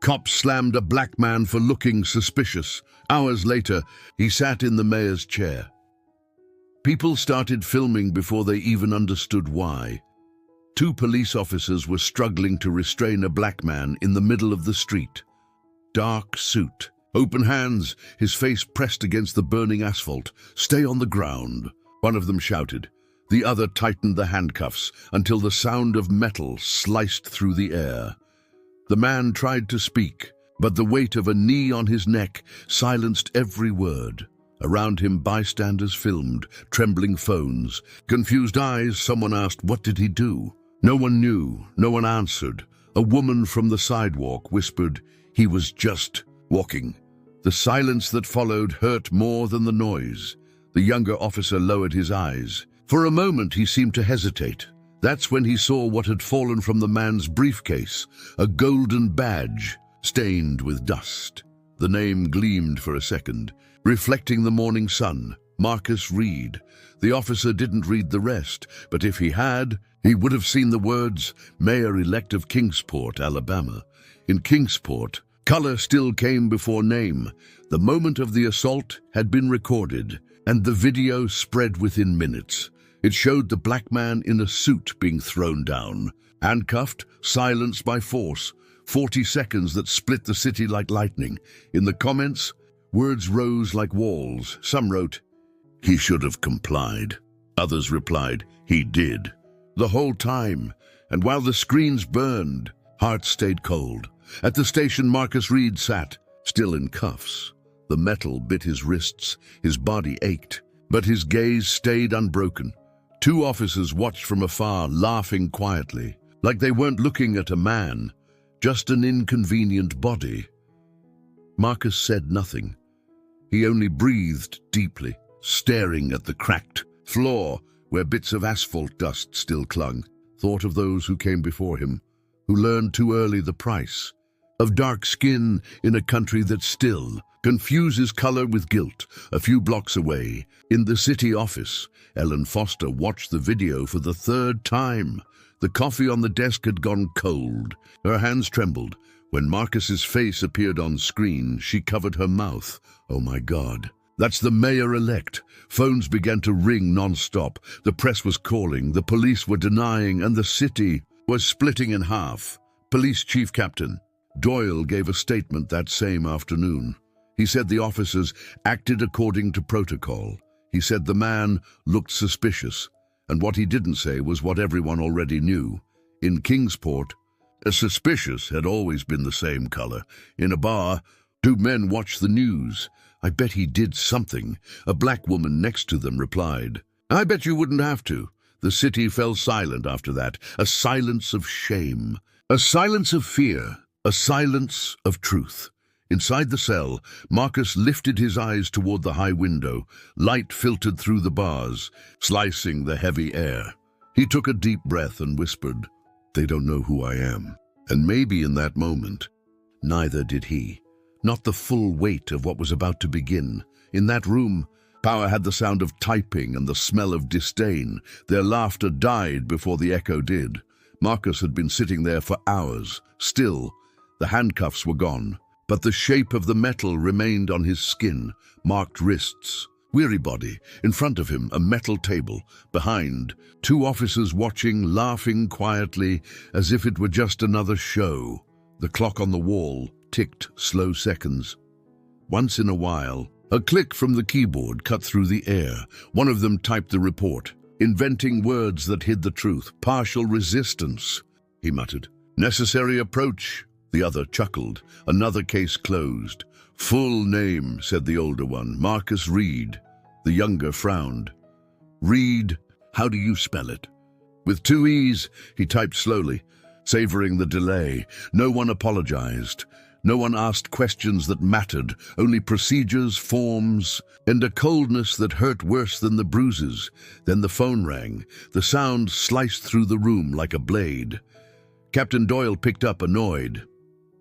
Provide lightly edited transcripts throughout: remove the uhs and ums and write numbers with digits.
Cops slammed a black man for looking suspicious. Hours later, he sat in the mayor's chair. People started filming before they even understood why. 2 police officers were struggling to restrain a black man in the middle of the street. Dark suit, open hands, his face pressed against the burning asphalt. "Stay on the ground," one of them shouted. The other tightened the handcuffs until the sound of metal sliced through the air. The man tried to speak, but the weight of a knee on his neck silenced every word. Around him, bystanders filmed, trembling phones. Confused eyes, someone asked, "What did he do?" No one knew, no one answered. A woman from the sidewalk whispered, "He was just walking." The silence that followed hurt more than the noise. The younger officer lowered his eyes. For a moment he seemed to hesitate. That's when he saw what had fallen from the man's briefcase, a golden badge stained with dust. The name gleamed for a second, reflecting the morning sun, Marcus Reed. The officer didn't read the rest, but if he had, he would have seen the words, "Mayor-elect of Kingsport, Alabama." In Kingsport, color still came before name. The moment of the assault had been recorded, and the video spread within minutes. It showed the black man in a suit being thrown down, handcuffed, silenced by force. 40 seconds that split the city like lightning. In the comments, words rose like walls. Some wrote, "He should have complied." Others replied, "He did." The whole time, and while the screens burned, hearts stayed cold. At the station, Marcus Reed sat, still in cuffs. The metal bit his wrists, his body ached, but his gaze stayed unbroken. 2 officers watched from afar, laughing quietly, like they weren't looking at a man, just an inconvenient body. Marcus said nothing. He only breathed deeply, staring at the cracked floor where bits of asphalt dust still clung. Thought of those who came before him, who learned too early the price of dark skin in a country that still confuses color with guilt. A few blocks away, in the city office, Ellen Foster watched the video for the 3rd time. The coffee on the desk had gone cold. Her hands trembled. When Marcus's face appeared on screen, she covered her mouth. Oh my God, that's the mayor-elect. Phones began to ring non-stop. The press was calling, the police were denying, and the city was splitting in half. Police Chief Captain Doyle gave a statement that same afternoon. He said the officers acted according to protocol. He said the man looked suspicious, and what he didn't say was what everyone already knew. In Kingsport, a suspicious had always been the same color. In a bar, 2 men watched the news. "I bet he did something," a black woman next to them replied. "I bet you wouldn't have to." The city fell silent after that, a silence of shame, a silence of fear, a silence of truth. Inside the cell, Marcus lifted his eyes toward the high window. Light filtered through the bars, slicing the heavy air. He took a deep breath and whispered, "They don't know who I am." And maybe in that moment, neither did he. Not the full weight of what was about to begin. In that room, power had the sound of typing and the smell of disdain. Their laughter died before the echo did. Marcus had been sitting there for hours. Still, the handcuffs were gone. But the shape of the metal remained on his skin, marked wrists, weary body. In front of him, a metal table. Behind, 2 officers watching, laughing quietly, as if it were just another show. The clock on the wall ticked slow seconds. Once in a while, a click from the keyboard cut through the air. One of them typed the report, inventing words that hid the truth. "Partial resistance," he muttered. "Necessary approach." The other chuckled. "Another case closed." "Full name," said the older one. "Marcus Reed." The younger frowned. "Reed, how do you spell it?" With 2 E's, he typed slowly, savoring the delay. No one apologized. No one asked questions that mattered, only procedures, forms, and a coldness that hurt worse than the bruises. Then the phone rang. The sound sliced through the room like a blade. Captain Doyle picked up, annoyed.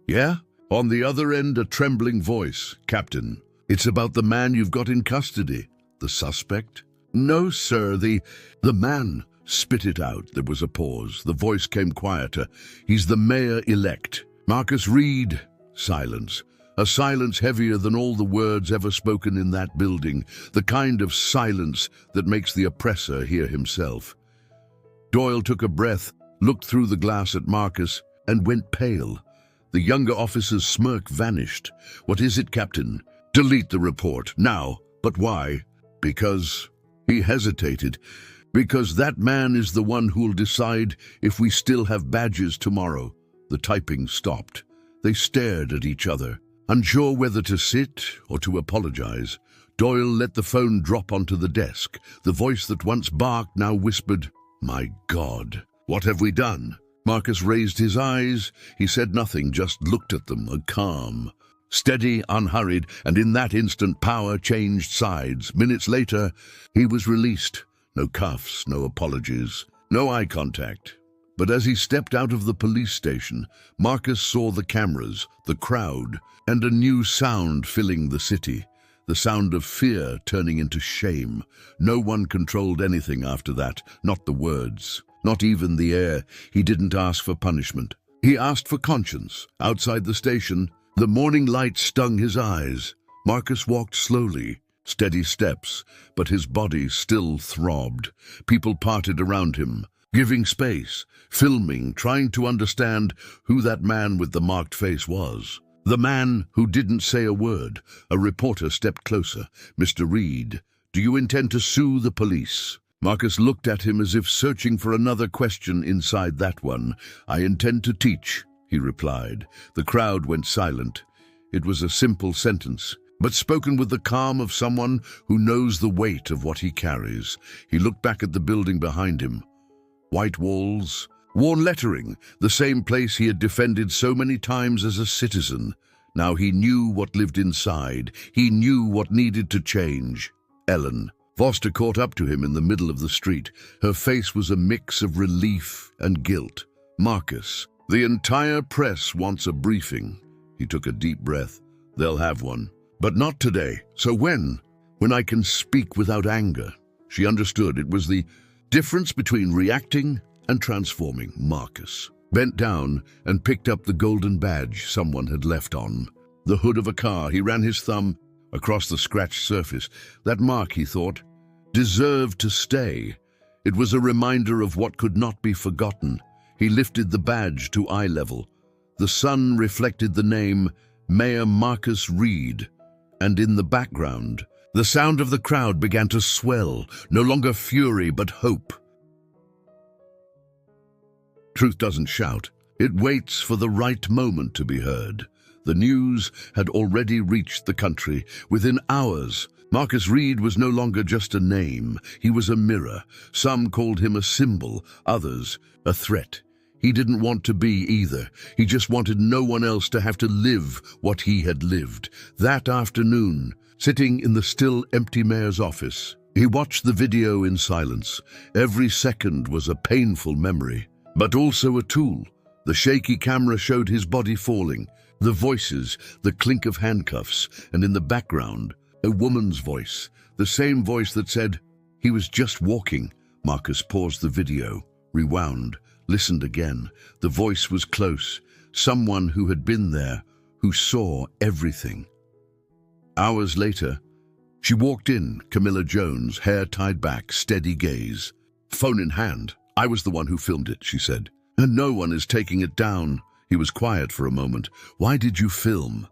"Yeah?" On the other end, a trembling voice. "Captain, it's about the man you've got in custody." "The suspect?" "No, sir, the man." "Spit it out." There was a pause. The voice came quieter. "He's the mayor-elect. Marcus Reed. Silence. A silence heavier than all the words ever spoken in that building, the kind of silence that makes the oppressor hear himself. Doyle took a breath, looked through the glass at Marcus, and went pale. The younger officer's smirk vanished. "What is it, Captain?" "Delete the report, now." "But why?" "Because—" He hesitated. "Because that man is the one who'll decide if we still have badges tomorrow." The typing stopped. They stared at each other, unsure whether to sit or to apologize. Doyle let the phone drop onto the desk. The voice that once barked now whispered, "My God, what have we done?" Marcus raised his eyes. He said nothing, just looked at them, a calm, steady, unhurried, and in that instant power changed sides. Minutes later, he was released. No cuffs, no apologies, no eye contact. But as he stepped out of the police station, Marcus saw the cameras, the crowd, and a new sound filling the city. The sound of fear turning into shame. No one controlled anything after that, not the words, not even the air. He didn't ask for punishment. He asked for conscience. Outside the station, the morning light stung his eyes. Marcus walked slowly, steady steps, but his body still throbbed. People parted around him, giving space, filming, trying to understand who that man with the marked face was. The man who didn't say a word. A reporter stepped closer. "Mr. Reed, do you intend to sue the police?" Marcus looked at him as if searching for another question inside that one. "I intend to teach," he replied. The crowd went silent. It was a simple sentence, but spoken with the calm of someone who knows the weight of what he carries. He looked back at the building behind him. White walls, worn lettering, the same place he had defended so many times as a citizen. Now he knew what lived inside. He knew what needed to change. Ellen. Foster caught up to him in the middle of the street. Her face was a mix of relief and guilt. "Marcus, the entire press wants a briefing." He took a deep breath. "They'll have one. But not today. So when? When I can speak without anger." She understood. It was the difference between reacting and transforming. Marcus bent down and picked up the golden badge someone had left on the hood of a car. He ran his thumb across the scratched surface. That mark, he thought, deserved to stay. It was a reminder of what could not be forgotten. He lifted the badge to eye level. The sun reflected the name Mayor Marcus Reed, and in the background, the sound of the crowd began to swell, no longer fury but hope. Truth doesn't shout. It waits for the right moment to be heard. The news had already reached the country. Within hours, Marcus Reed was no longer just a name. He was a mirror. Some called him a symbol, others a threat. He didn't want to be either. He just wanted no one else to have to live what he had lived. That afternoon, sitting in the still empty mayor's office, he watched the video in silence. Every second was a painful memory, but also a tool. The shaky camera showed his body falling, the voices, the clink of handcuffs, and in the background, a woman's voice, the same voice that said, "He was just walking." Marcus paused the video, rewound, listened again. The voice was close, someone who had been there, who saw everything. Hours later, she walked in, Camilla Jones, hair tied back, steady gaze. "Phone in hand. I was the one who filmed it," she said. "And no one is taking it down." He was quiet for a moment. "Why did you film?"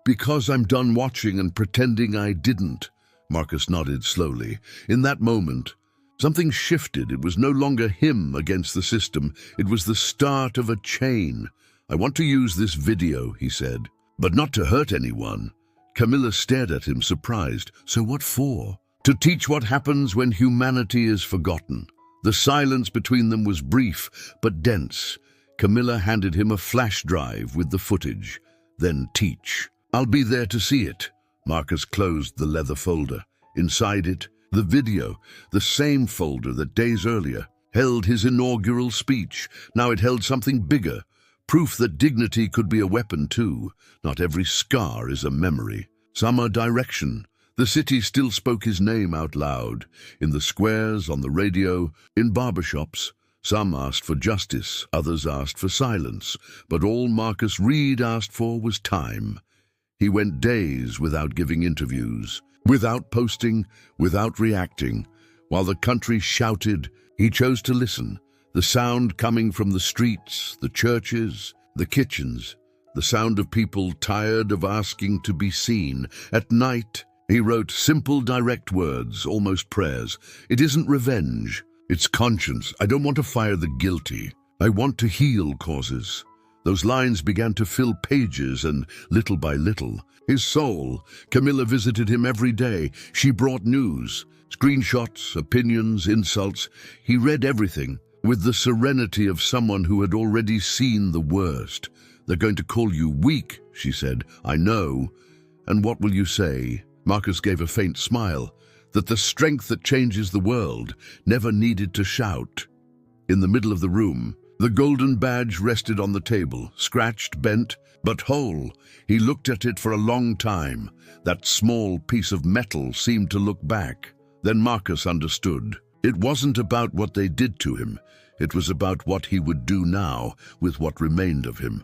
"Because I'm done watching and pretending I didn't." Marcus nodded slowly. In that moment, something shifted. It was no longer him against the system. It was the start of a chain. "I want to use this video," he said, "but not to hurt anyone." Camilla stared at him, surprised. "So what for?" "To teach what happens when humanity is forgotten." The silence between them was brief, but dense. Camilla handed him a flash drive with the footage. "Then teach." "I'll be there to see it." Marcus closed the leather folder. Inside it, the video, the same folder that days earlier held his inaugural speech. Now it held something bigger, proof that dignity could be a weapon too. Not every scar is a memory. Some are direction. The city still spoke his name out loud, in the squares, on the radio, in barbershops. Some asked for justice, others asked for silence, but all Marcus Reed asked for was time. He went days without giving interviews, without posting, without reacting. While the country shouted, he chose to listen. The sound coming from the streets, the churches, the kitchens, the sound of people tired of asking to be seen. At night, he wrote simple, direct words, almost prayers. It isn't revenge, it's conscience. I don't want to fire the guilty. I want to heal causes. Those lines began to fill pages, and little by little, his soul. Camilla visited him every day. She brought news, screenshots, opinions, insults. He read everything with the serenity of someone who had already seen the worst. They're going to call you weak, she said. I know. And what will you say? Marcus gave a faint smile, that the strength that changes the world never needed to shout. In the middle of the room, the golden badge rested on the table, scratched, bent, but whole. He looked at it for a long time. That small piece of metal seemed to look back. Then Marcus understood. It wasn't about what they did to him. It was about what he would do now with what remained of him.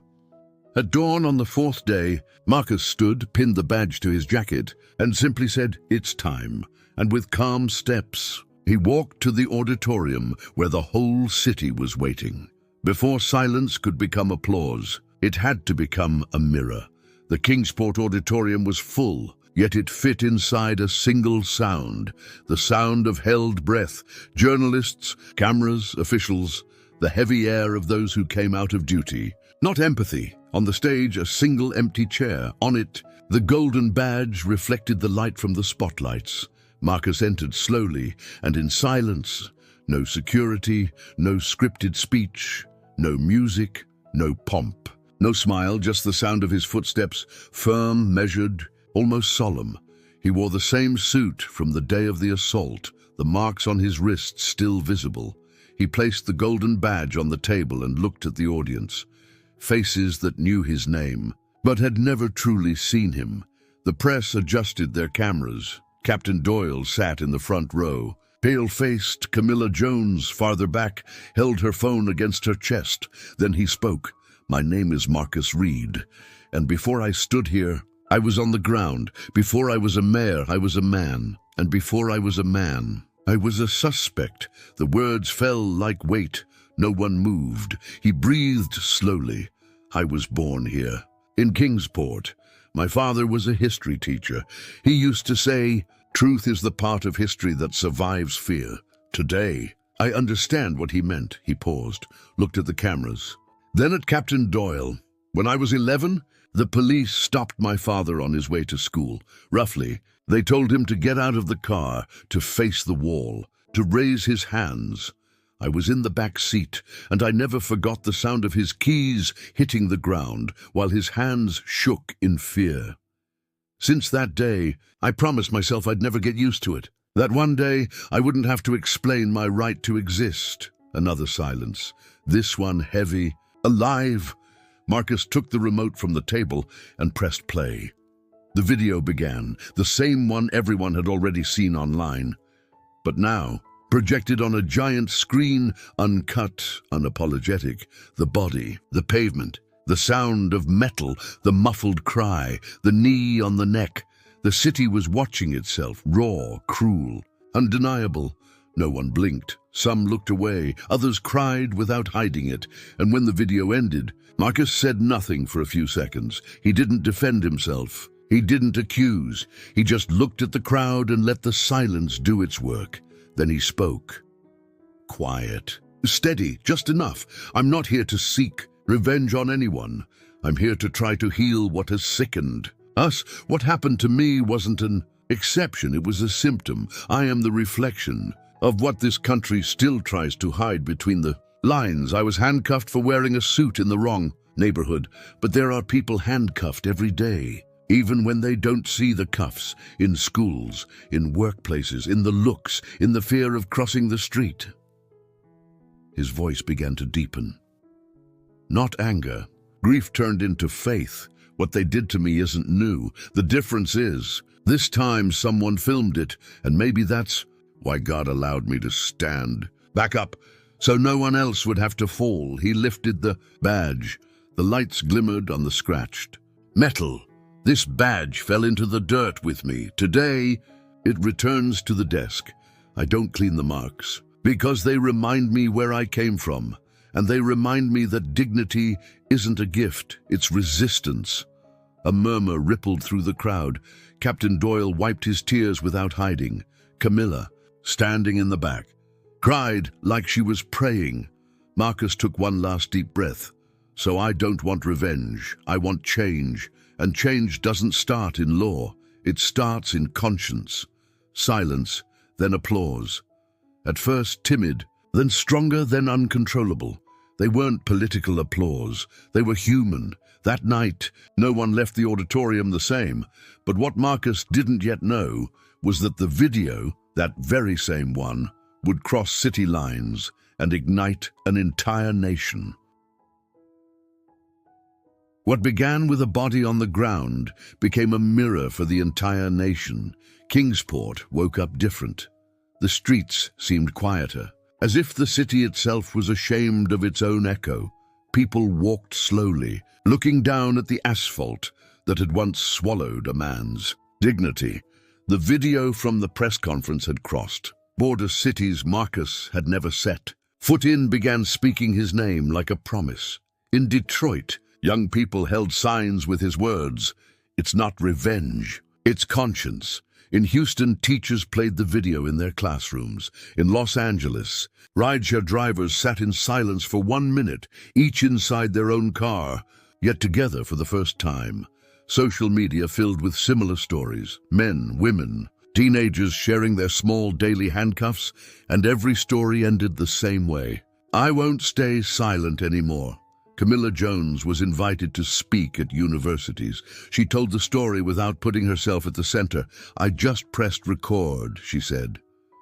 At dawn on the fourth day, Marcus stood, pinned the badge to his jacket, and simply said, "It's time." And with calm steps, he walked to the auditorium where the whole city was waiting. Before silence could become applause, it had to become a mirror. The Kingsport auditorium was full, yet it fit inside a single sound, the sound of held breath, journalists, cameras, officials, the heavy air of those who came out of duty. Not empathy. On the stage, a single empty chair. On it, the golden badge reflected the light from the spotlights. Marcus entered slowly and in silence. No security, no scripted speech, no music, no pomp. No smile, just the sound of his footsteps, firm, measured, almost solemn. He wore the same suit from the day of the assault, the marks on his wrists still visible. He placed the golden badge on the table and looked at the audience. Faces that knew his name, but had never truly seen him. The press adjusted their cameras. Captain Doyle sat in the front row. Pale-faced Camilla Jones, farther back, held her phone against her chest. Then he spoke. "My name is Marcus Reed, and before I stood here, I was on the ground. Before I was a mayor, I was a man. And before I was a man, I was a suspect." The words fell like weight. No one moved. He breathed slowly. "I was born here, in Kingsport. My father was a history teacher. He used to say, 'Truth is the part of history that survives fear.' Today, I understand what he meant." He paused, looked at the cameras. Then at Captain Doyle. "When I was 11, the police stopped my father on his way to school. Roughly, they told him to get out of the car, to face the wall, to raise his hands. I was in the back seat, and I never forgot the sound of his keys hitting the ground while his hands shook in fear. Since that day, I promised myself I'd never get used to it, that one day I wouldn't have to explain my right to exist." Another silence, this one heavy, alive. Marcus took the remote from the table and pressed play. The video began, the same one everyone had already seen online. But now, projected on a giant screen, uncut, unapologetic, the body, the pavement, the sound of metal, the muffled cry, the knee on the neck. The city was watching itself, raw, cruel, undeniable. No one blinked. Some looked away, others cried without hiding it. And when the video ended, Marcus said nothing for a few seconds. He didn't defend himself. He didn't accuse. He just looked at the crowd and let the silence do its work. Then he spoke. Quiet. Steady, just enough. "I'm not here to seek revenge on anyone. I'm here to try to heal what has sickened us. What happened to me wasn't an exception, it was a symptom. I am the reflection of what this country still tries to hide between the lines. I was handcuffed for wearing a suit in the wrong neighborhood, but there are people handcuffed every day. Even when they don't see the cuffs, in schools, in workplaces, in the looks, in the fear of crossing the street." His voice began to deepen. Not anger. Grief turned into faith. What they did to me isn't new. The difference is, this time someone filmed it, and maybe that's why God allowed me to stand. "Back up." So no one else would have to fall. He lifted the badge. The lights glimmered on the scratched metal. This badge fell into the dirt with me. Today, it returns to the desk. I don't clean the marks, because they remind me where I came from, and they remind me that dignity isn't a gift, it's resistance. A murmur rippled through the crowd. Captain Doyle wiped his tears without hiding. Camilla, standing in the back, cried like she was praying. Marcus took one last deep breath. So I don't want revenge, I want change. And change doesn't start in law, it starts in conscience. Silence, then applause. At first timid, then stronger, then uncontrollable. They weren't political applause, they were human. That night, no one left the auditorium the same. But what Marcus didn't yet know was that the video, that very same one, would cross city lines and ignite an entire nation. What began with a body on the ground became a mirror for the entire nation. Kingsport woke up different. The streets seemed quieter, as if the city itself was ashamed of its own echo. People walked slowly, looking down at the asphalt that had once swallowed a man's dignity. The video from the press conference had crossed border cities Marcus had never set. Foot in began speaking his name like a promise. In Detroit, young people held signs with his words. It's not revenge, it's conscience. In Houston, teachers played the video in their classrooms. In Los Angeles, rideshare drivers sat in silence for 1 minute, each inside their own car, yet together for the first time. Social media filled with similar stories. Men, women, teenagers sharing their small daily handcuffs, and every story ended the same way. I won't stay silent anymore. Camilla Jones was invited to speak at universities. She told the story without putting herself at the center. I just pressed record, she said.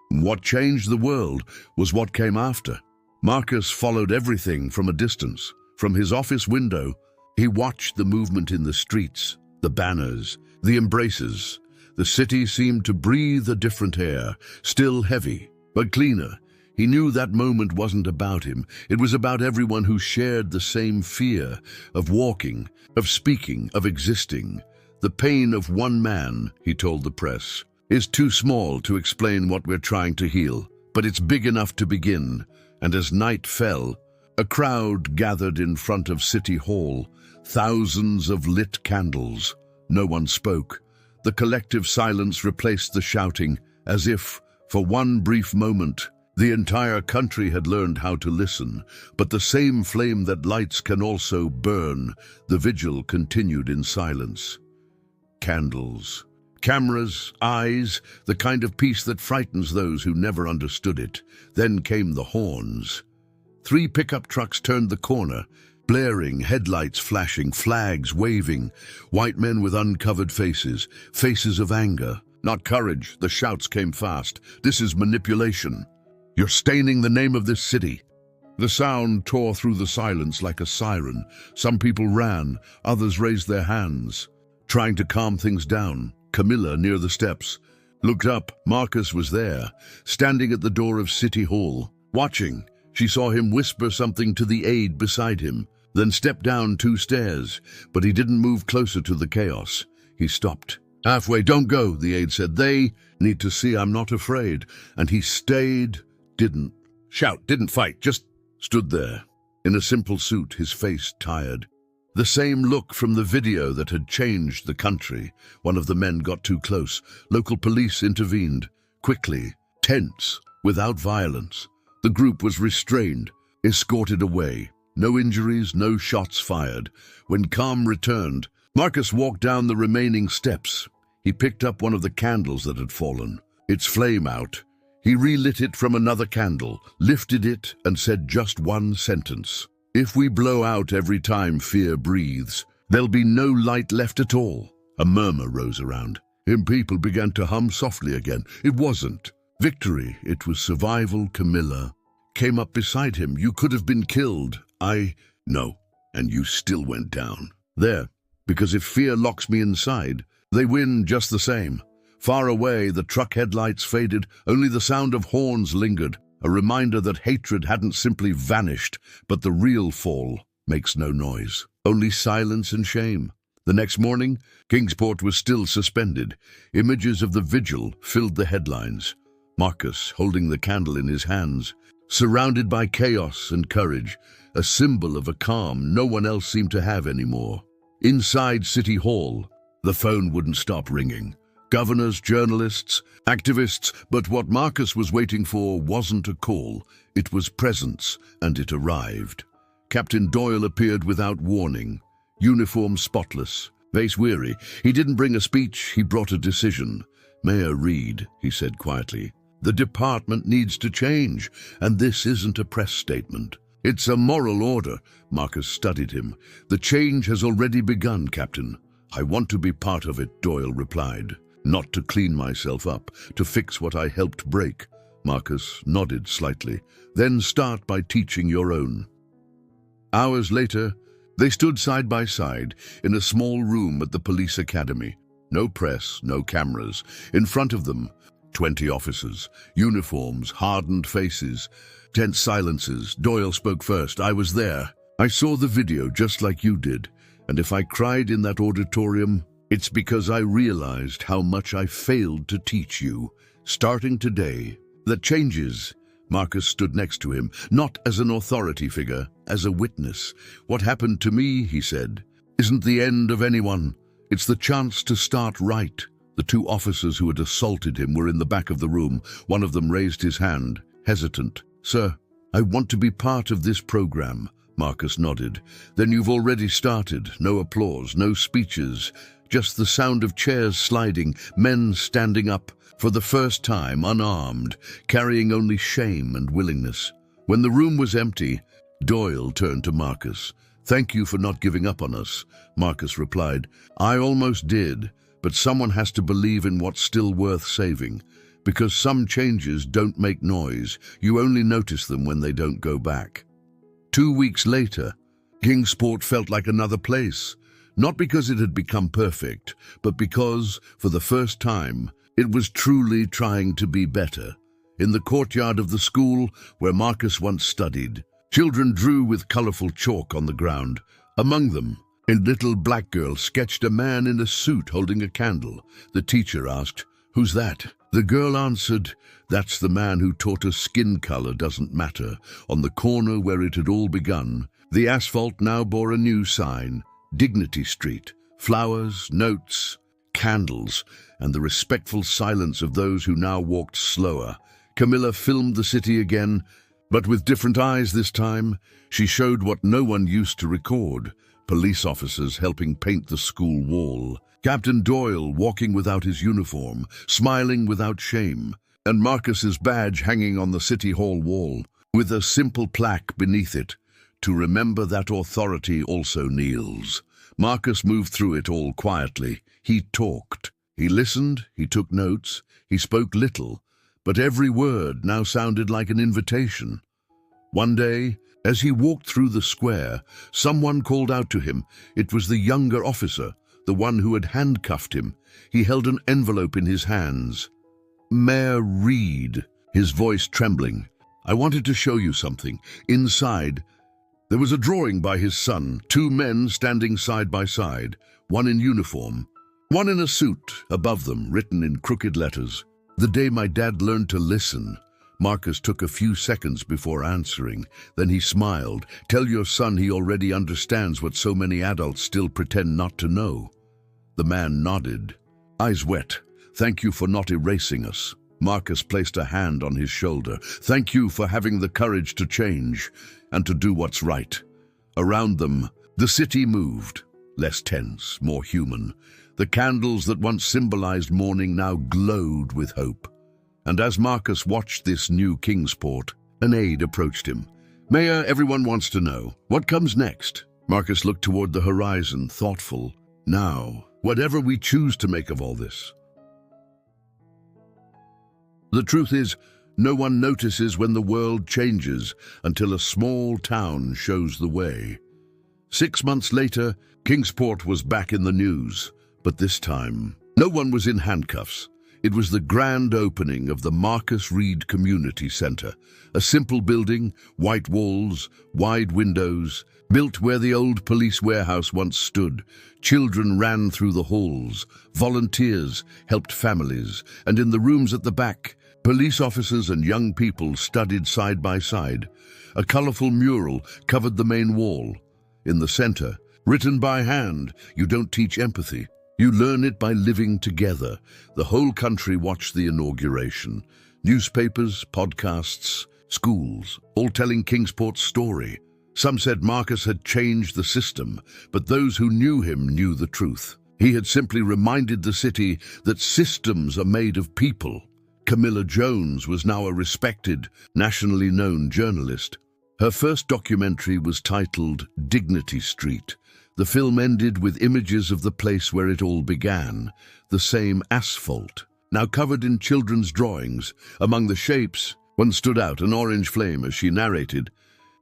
What changed the world was what came after. Marcus followed everything from a distance. From his office window, he watched the movement in the streets, the banners, the embraces. The city seemed to breathe a different air, still heavy, but cleaner. He knew that moment wasn't about him. It was about everyone who shared the same fear of walking, of speaking, of existing. The pain of one man, he told the press, is too small to explain what we're trying to heal, but it's big enough to begin. And as night fell, a crowd gathered in front of City Hall, thousands of lit candles. No one spoke. The collective silence replaced the shouting, as if, for one brief moment, the entire country had learned how to listen. But the same flame that lights can also burn. The vigil continued in silence. Candles, cameras, eyes, the kind of peace that frightens those who never understood it. Then came the horns. 3 pickup trucks turned the corner, blaring, headlights flashing, flags waving. White men with uncovered faces, faces of anger. Not courage, the shouts came fast. This is manipulation. You're staining the name of this city. The sound tore through the silence like a siren. Some people ran, others raised their hands, trying to calm things down. Camilla, near the steps, looked up. Marcus was there, standing at the door of City Hall, watching. She saw him whisper something to the aide beside him, then step down 2 stairs, but he didn't move closer to the chaos. He stopped. Halfway, don't go, the aide said. They need to see I'm not afraid. And he stayed. Didn't shout, didn't fight, just stood there, in a simple suit, his face tired. The same look from the video that had changed the country. One of the men got too close. Local police intervened, quickly, tense, without violence. The group was restrained, escorted away. No injuries, no shots fired. When calm returned, Marcus walked down the remaining steps. He picked up one of the candles that had fallen, its flame out. He relit it from another candle, lifted it, and said just one sentence. If we blow out every time fear breathes, there'll be no light left at all. A murmur rose around him. People began to hum softly again. It wasn't victory, it was survival. Camilla came up beside him. You could have been killed. I know, and you still went down. There, because if fear locks me inside, they win just the same. Far away, the truck headlights faded, only the sound of horns lingered. a reminder that hatred hadn't simply vanished, but the real fall makes no noise, only silence and shame. The next morning, Kingsport was still suspended. Images of the vigil filled the headlines. Marcus, holding the candle in his hands, surrounded by chaos and courage, a symbol of a calm no one else seemed to have anymore. Inside City Hall, the phone wouldn't stop ringing. Governors, journalists, activists, but what Marcus was waiting for wasn't a call. It was presence, and it arrived. Captain Doyle appeared without warning, uniform spotless, face weary. He didn't bring a speech, he brought a decision. "Mayor Reed," he said quietly, "the department needs to change, and this isn't a press statement. It's a moral order." Marcus studied him. "The change has already begun, Captain." "I want to be part of it," Doyle replied. "Not to clean myself up, to fix what I helped break." Marcus nodded slightly. "Then start by teaching your own." Hours later, they stood side by side in a small room at the police academy. No press, no cameras. In front of them, 20 officers, uniforms, hardened faces, tense silences. Doyle spoke first. "I was there. I saw the video just like you did. And if I cried in that auditorium, it's because I realized how much I failed to teach you. Starting today, the changes." Marcus stood next to him, not as an authority figure, as a witness. "What happened to me," he said, "isn't the end of anyone. It's the chance to start right." The 2 officers who had assaulted him were in the back of the room. One of them raised his hand, hesitant. "Sir, I want to be part of this program." Marcus nodded. "Then you've already started. No applause, no speeches, just the sound of chairs sliding, men standing up, for the first time unarmed, carrying only shame and willingness." When the room was empty, Doyle turned to Marcus. "Thank you for not giving up on us." Marcus replied, "I almost did, but someone has to believe in what's still worth saving. Because some changes don't make noise, you only notice them when they don't go back." 2 weeks later, Kingsport felt like another place. Not because it had become perfect, but because, for the first time, it was truly trying to be better. In the courtyard of the school where Marcus once studied, children drew with colorful chalk on the ground. Among them, a little black girl sketched a man in a suit holding a candle. The teacher asked, "Who's that?" The girl answered, "That's the man who taught us skin color doesn't matter." On the corner where it had all begun, the asphalt now bore a new sign, Dignity Street. Flowers, notes, candles, and the respectful silence of those who now walked slower. Camilla filmed the city again, but with different eyes this time. She showed what no one used to record: police officers helping paint the school wall, Captain Doyle walking without his uniform, smiling without shame, and Marcus's badge hanging on the City Hall wall, with a simple plaque beneath it, to remember that authority also kneels. Marcus moved through it all quietly. He talked. He listened, he took notes, he spoke little, but every word now sounded like an invitation. One day, as he walked through the square, someone called out to him. It was the younger officer, the one who had handcuffed him. He held an envelope in his hands. "Mayor Reed," his voice trembling. "I wanted to show you something." Inside, there was a drawing by his son, 2 men standing side by side, one in uniform, one in a suit, above them, written in crooked letters, "The day my dad learned to listen." Marcus took a few seconds before answering. Then he smiled. "Tell your son he already understands what so many adults still pretend not to know." The man nodded, eyes wet. "Thank you for not erasing us." Marcus placed a hand on his shoulder. "Thank you for having the courage to change and to do what's right." Around them, the city moved, less tense, more human. The candles that once symbolized mourning now glowed with hope. And as Marcus watched this new Kingsport, an aide approached him. "Mayor, everyone wants to know, what comes next?" Marcus looked toward the horizon, thoughtful. "Now, whatever we choose to make of all this." The truth is, no one notices when the world changes until a small town shows the way. 6 months later, Kingsport was back in the news, but this time, no one was in handcuffs. It was the grand opening of the Marcus Reed Community Centre, a simple building, white walls, wide windows, built where the old police warehouse once stood. Children ran through the halls, volunteers helped families, and in the rooms at the back, police officers and young people studied side by side. A colourful mural covered the main wall. In the centre, written by hand, "You don't teach empathy. You learn it by living together." The whole country watched the inauguration. Newspapers, podcasts, schools, all telling Kingsport's story. Some said Marcus had changed the system, but those who knew him knew the truth. He had simply reminded the city that systems are made of people. Camilla Jones was now a respected, nationally known journalist. Her first documentary was titled Dignity Street. The film ended with images of the place where it all began, the same asphalt, now covered in children's drawings. Among the shapes, one stood out, an orange flame, as she narrated.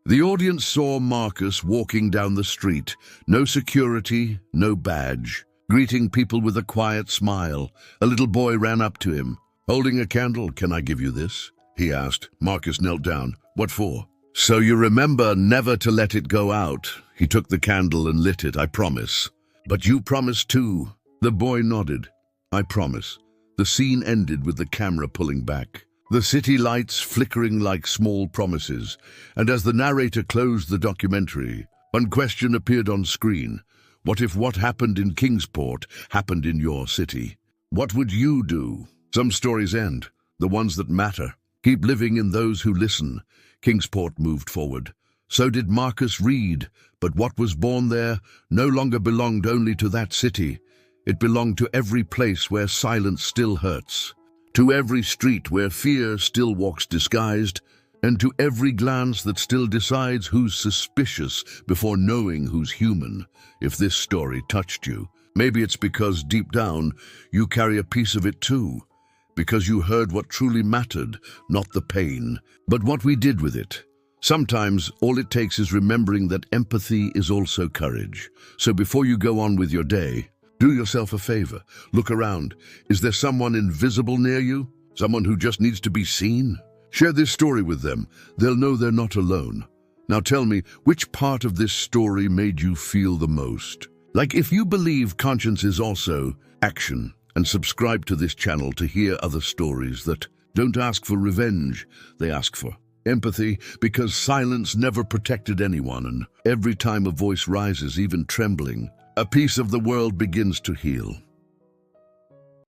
The audience saw Marcus walking down the street, no security, no badge, greeting people with a quiet smile. A little boy ran up to him. "Holding a candle, can I give you this?" he asked. Marcus knelt down. "What for?" "So you remember never to let it go out." He took the candle and lit it. "I promise." "But you promise too." The boy nodded. "I promise." The scene ended with the camera pulling back, the city lights flickering like small promises, and as the narrator closed the documentary, one question appeared on screen. What if what happened in Kingsport happened in your city? What would you do? Some stories end, the ones that matter keep living in those who listen. Kingsport moved forward. So did Marcus Reed, but what was born there no longer belonged only to that city. It belonged to every place where silence still hurts, to every street where fear still walks disguised, and to every glance that still decides who's suspicious before knowing who's human. If this story touched you, maybe it's because deep down you carry a piece of it too, because you heard what truly mattered, not the pain, but what we did with it. Sometimes all it takes is remembering that empathy is also courage. So before you go on with your day, do yourself a favor. Look around. Is there someone invisible near you? Someone who just needs to be seen? Share this story with them. They'll know they're not alone. Now tell me, which part of this story made you feel the most? Like, if you believe conscience is also action, and subscribe to this channel to hear other stories that don't ask for revenge, they ask for empathy, because silence never protected anyone, and every time a voice rises, even trembling, a piece of the world begins to heal.